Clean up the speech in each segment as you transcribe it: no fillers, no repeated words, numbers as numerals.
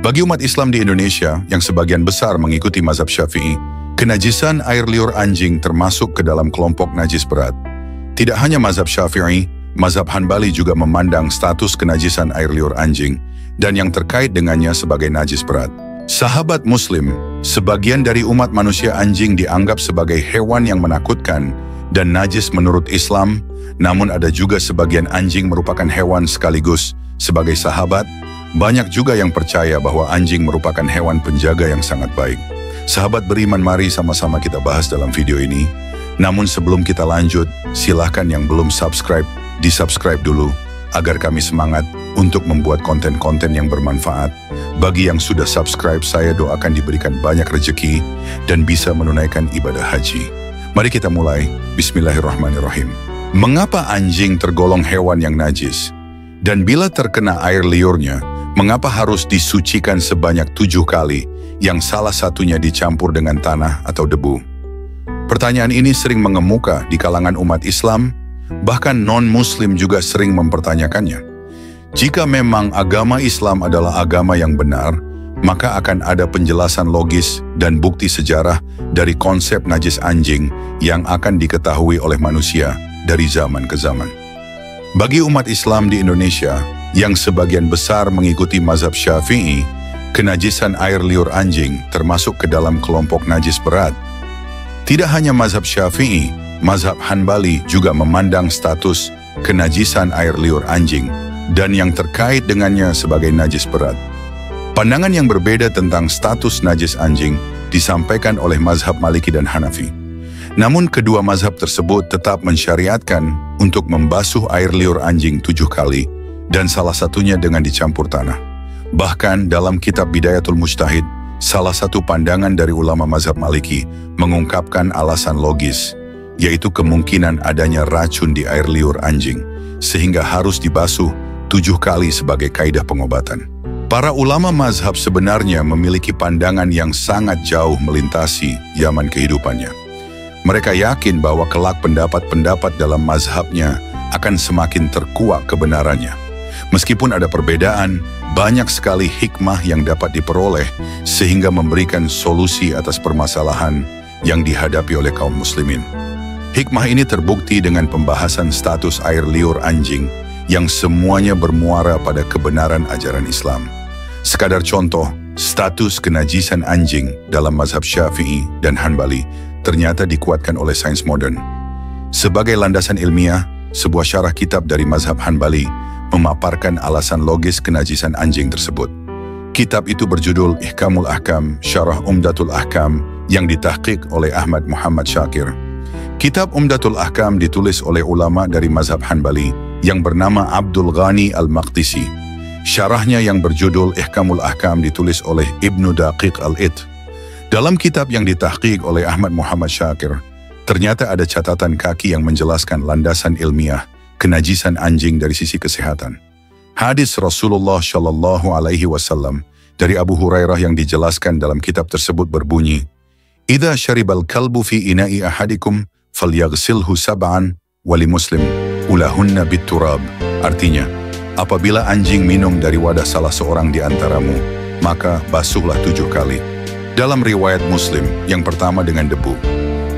Bagi umat Islam di Indonesia yang sebagian besar mengikuti mazhab Syafi'i, kenajisan air liur anjing termasuk ke dalam kelompok najis berat. Tidak hanya mazhab Syafi'i, mazhab Hanbali juga memandang status kenajisan air liur anjing dan yang terkait dengannya sebagai najis berat. Sahabat Muslim, sebagian dari umat manusia anjing dianggap sebagai hewan yang menakutkan dan najis menurut Islam, namun ada juga sebagian anjing merupakan hewan sekaligus sebagai sahabat. Banyak juga yang percaya bahwa anjing merupakan hewan penjaga yang sangat baik. Sahabat beriman, mari sama-sama kita bahas dalam video ini. Namun sebelum kita lanjut, silahkan yang belum subscribe, di-subscribe dulu, agar kami semangat untuk membuat konten-konten yang bermanfaat. Bagi yang sudah subscribe, saya doakan diberikan banyak rezeki dan bisa menunaikan ibadah haji. Mari kita mulai. Bismillahirrahmanirrahim. Mengapa anjing tergolong hewan yang najis? Dan bila terkena air liurnya, mengapa harus disucikan sebanyak 7 kali, yang salah satunya dicampur dengan tanah atau debu? Pertanyaan ini sering mengemuka di kalangan umat Islam, bahkan non-Muslim juga sering mempertanyakannya. Jika memang agama Islam adalah agama yang benar, maka akan ada penjelasan logis dan bukti sejarah dari konsep najis anjing yang akan diketahui oleh manusia dari zaman ke zaman. Bagi umat Islam di Indonesia yang sebagian besar mengikuti mazhab Syafi'i, kenajisan air liur anjing termasuk ke dalam kelompok najis berat. Tidak hanya mazhab Syafi'i, mazhab Hanbali juga memandang status kenajisan air liur anjing dan yang terkait dengannya sebagai najis berat. Pandangan yang berbeda tentang status najis anjing disampaikan oleh mazhab Maliki dan Hanafi. Namun kedua mazhab tersebut tetap mensyariatkan untuk membasuh air liur anjing 7 kali dan salah satunya dengan dicampur tanah. Bahkan dalam kitab Bidayatul Mujtahid, salah satu pandangan dari ulama mazhab Maliki mengungkapkan alasan logis, yaitu kemungkinan adanya racun di air liur anjing, sehingga harus dibasuh 7 kali sebagai kaidah pengobatan. Para ulama mazhab sebenarnya memiliki pandangan yang sangat jauh melintasi zaman kehidupannya. Mereka yakin bahwa kelak pendapat-pendapat dalam mazhabnya akan semakin terkuak kebenarannya. Meskipun ada perbedaan, banyak sekali hikmah yang dapat diperoleh sehingga memberikan solusi atas permasalahan yang dihadapi oleh kaum muslimin. Hikmah ini terbukti dengan pembahasan status air liur anjing yang semuanya bermuara pada kebenaran ajaran Islam. Sekadar contoh, status kenajisan anjing dalam mazhab Syafi'i dan Hanbali ternyata dikuatkan oleh sains modern. Sebagai landasan ilmiah, sebuah syarah kitab dari mazhab Hanbali memaparkan alasan logis kenajisan anjing tersebut. Kitab itu berjudul Ihkamul Ahkam, Syarah Umdatul Ahkam yang ditahqiq oleh Ahmad Muhammad Syakir. Kitab Umdatul Ahkam ditulis oleh ulama dari mazhab Hanbali yang bernama Abdul Ghani Al-Maqdisi. Syarahnya yang berjudul Ihkamul Ahkam ditulis oleh Ibnu Daqiq Al-Id. Dalam kitab yang ditahqiq oleh Ahmad Muhammad Syakir, ternyata ada catatan kaki yang menjelaskan landasan ilmiah kenajisan anjing dari sisi kesehatan. Hadis Rasulullah Shallallahu Alaihi Wasallam dari Abu Hurairah yang dijelaskan dalam kitab tersebut berbunyi, "Idza syaribal kalbu fi ina'i ahadikum falyaghsilhu sab'an wali Muslim ulahunna biturab." Artinya, apabila anjing minum dari wadah salah seorang di antaramu, maka basuhlah 7 kali. Dalam riwayat Muslim, yang pertama dengan debu.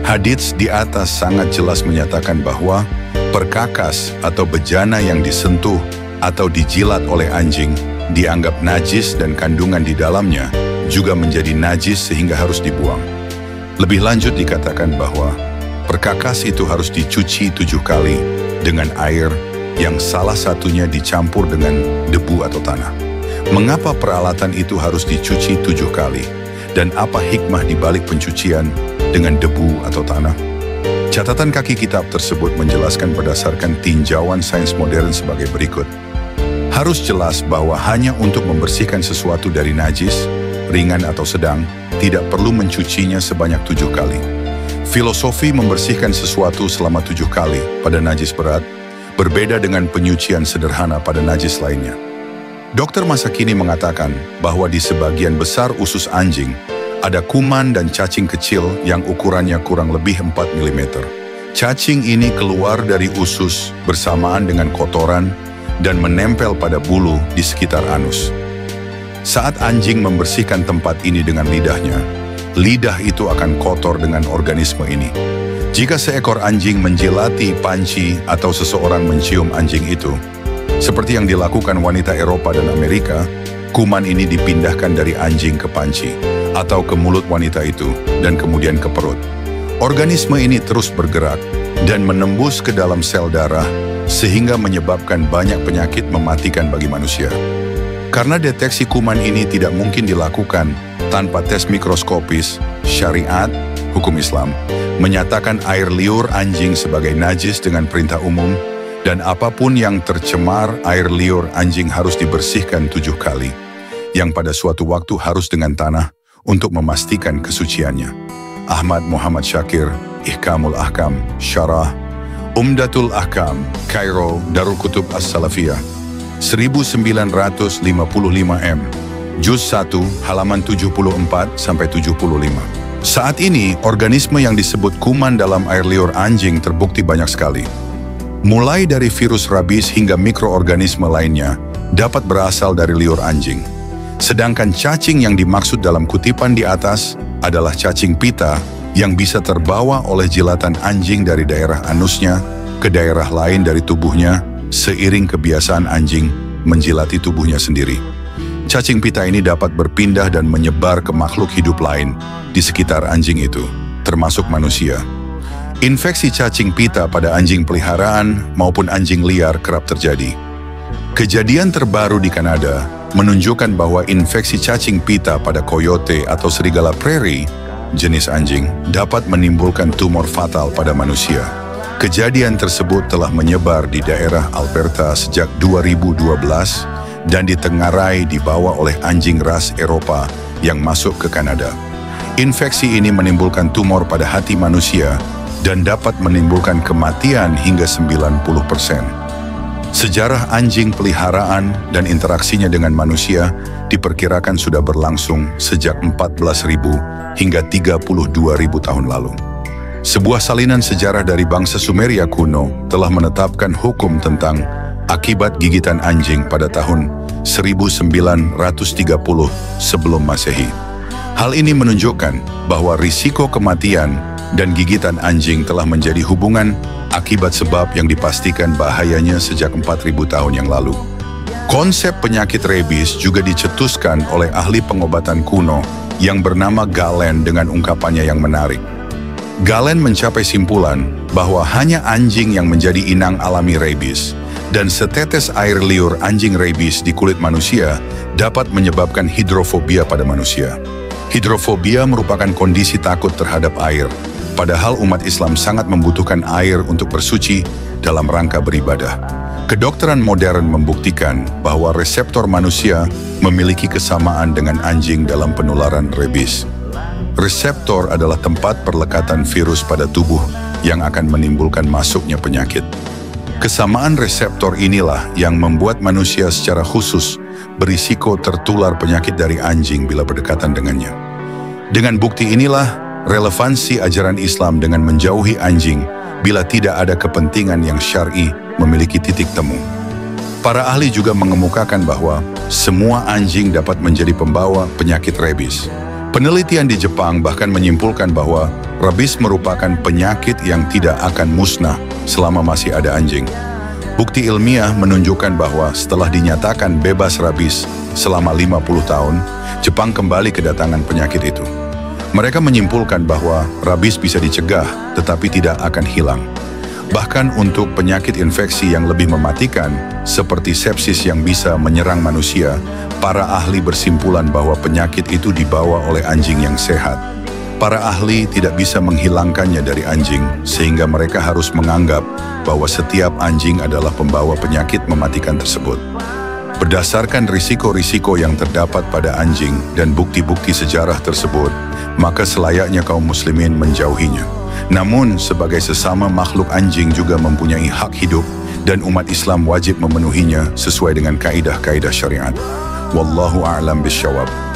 Hadits di atas sangat jelas menyatakan bahwa perkakas atau bejana yang disentuh atau dijilat oleh anjing dianggap najis dan kandungan di dalamnya juga menjadi najis sehingga harus dibuang. Lebih lanjut dikatakan bahwa perkakas itu harus dicuci 7 kali dengan air yang salah satunya dicampur dengan debu atau tanah. Mengapa peralatan itu harus dicuci 7 kali? Dan apa hikmah di balik pencucian dengan debu atau tanah? Catatan kaki kitab tersebut menjelaskan berdasarkan tinjauan sains modern sebagai berikut. Harus jelas bahwa hanya untuk membersihkan sesuatu dari najis, ringan atau sedang, tidak perlu mencucinya sebanyak 7 kali. Filosofi membersihkan sesuatu selama 7 kali pada najis berat berbeda dengan penyucian sederhana pada najis lainnya. Dokter masa kini mengatakan bahwa di sebagian besar usus anjing ada kuman dan cacing kecil yang ukurannya kurang lebih 4 mm. Cacing ini keluar dari usus bersamaan dengan kotoran dan menempel pada bulu di sekitar anus. Saat anjing membersihkan tempat ini dengan lidahnya, lidah itu akan kotor dengan organisme ini. Jika seekor anjing menjilati panci atau seseorang mencium anjing itu, seperti yang dilakukan wanita Eropa dan Amerika, kuman ini dipindahkan dari anjing ke panci atau ke mulut wanita itu dan kemudian ke perut. Organisme ini terus bergerak dan menembus ke dalam sel darah sehingga menyebabkan banyak penyakit mematikan bagi manusia. Karena deteksi kuman ini tidak mungkin dilakukan tanpa tes mikroskopis, syariat, hukum Islam, menyatakan air liur anjing sebagai najis dengan perintah umum, dan apapun yang tercemar air liur anjing harus dibersihkan 7 kali, yang pada suatu waktu harus dengan tanah untuk memastikan kesuciannya. Ahmad Muhammad Syakir, Ihkamul Ahkam, Syarah, Umdatul Ahkam, Kairo, Darul Kutub As-Salafiyah, 1955 M, Juz 1, halaman 74-75. Saat ini, organisme yang disebut kuman dalam air liur anjing terbukti banyak sekali. Mulai dari virus rabies hingga mikroorganisme lainnya dapat berasal dari liur anjing. Sedangkan cacing yang dimaksud dalam kutipan di atas adalah cacing pita yang bisa terbawa oleh jilatan anjing dari daerah anusnya ke daerah lain dari tubuhnya seiring kebiasaan anjing menjilati tubuhnya sendiri. Cacing pita ini dapat berpindah dan menyebar ke makhluk hidup lain di sekitar anjing itu, termasuk manusia. Infeksi cacing pita pada anjing peliharaan maupun anjing liar kerap terjadi. Kejadian terbaru di Kanada menunjukkan bahwa infeksi cacing pita pada coyote atau serigala prairie, jenis anjing, dapat menimbulkan tumor fatal pada manusia. Kejadian tersebut telah menyebar di daerah Alberta sejak 2012 dan ditengarai dibawa oleh anjing ras Eropa yang masuk ke Kanada. Infeksi ini menimbulkan tumor pada hati manusia dan dapat menimbulkan kematian hingga 90%. Sejarah anjing peliharaan dan interaksinya dengan manusia diperkirakan sudah berlangsung sejak 14.000 hingga 32.000 tahun lalu. Sebuah salinan sejarah dari bangsa Sumeria kuno telah menetapkan hukum tentang akibat gigitan anjing pada tahun 1930 sebelum Masehi. Hal ini menunjukkan bahwa risiko kematian dan gigitan anjing telah menjadi hubungan akibat sebab yang dipastikan bahayanya sejak 4.000 tahun yang lalu. Konsep penyakit rabies juga dicetuskan oleh ahli pengobatan kuno yang bernama Galen dengan ungkapannya yang menarik. Galen mencapai simpulan bahwa hanya anjing yang menjadi inang alami rabies dan setetes air liur anjing rabies di kulit manusia dapat menyebabkan hidrofobia pada manusia. Hidrofobia merupakan kondisi takut terhadap air, padahal umat Islam sangat membutuhkan air untuk bersuci dalam rangka beribadah. Kedokteran modern membuktikan bahwa reseptor manusia memiliki kesamaan dengan anjing dalam penularan rabies. Reseptor adalah tempat perlekatan virus pada tubuh yang akan menimbulkan masuknya penyakit. Kesamaan reseptor inilah yang membuat manusia secara khusus berisiko tertular penyakit dari anjing bila berdekatan dengannya. Dengan bukti inilah relevansi ajaran Islam dengan menjauhi anjing bila tidak ada kepentingan yang syar'i memiliki titik temu. Para ahli juga mengemukakan bahwa semua anjing dapat menjadi pembawa penyakit rabies. Penelitian di Jepang bahkan menyimpulkan bahwa rabies merupakan penyakit yang tidak akan musnah selama masih ada anjing. Bukti ilmiah menunjukkan bahwa setelah dinyatakan bebas rabies selama 50 tahun, Jepang kembali kedatangan penyakit itu. Mereka menyimpulkan bahwa rabies bisa dicegah tetapi tidak akan hilang. Bahkan untuk penyakit infeksi yang lebih mematikan, seperti sepsis yang bisa menyerang manusia, para ahli bersimpulan bahwa penyakit itu dibawa oleh anjing yang sehat. Para ahli tidak bisa menghilangkannya dari anjing, sehingga mereka harus menganggap bahwa setiap anjing adalah pembawa penyakit mematikan tersebut. Berdasarkan risiko-risiko yang terdapat pada anjing dan bukti-bukti sejarah tersebut, maka selayaknya kaum muslimin menjauhinya. Namun, sebagai sesama makhluk anjing juga mempunyai hak hidup dan umat Islam wajib memenuhinya sesuai dengan kaidah-kaidah syariat. Wallahu a'lam bisyawab.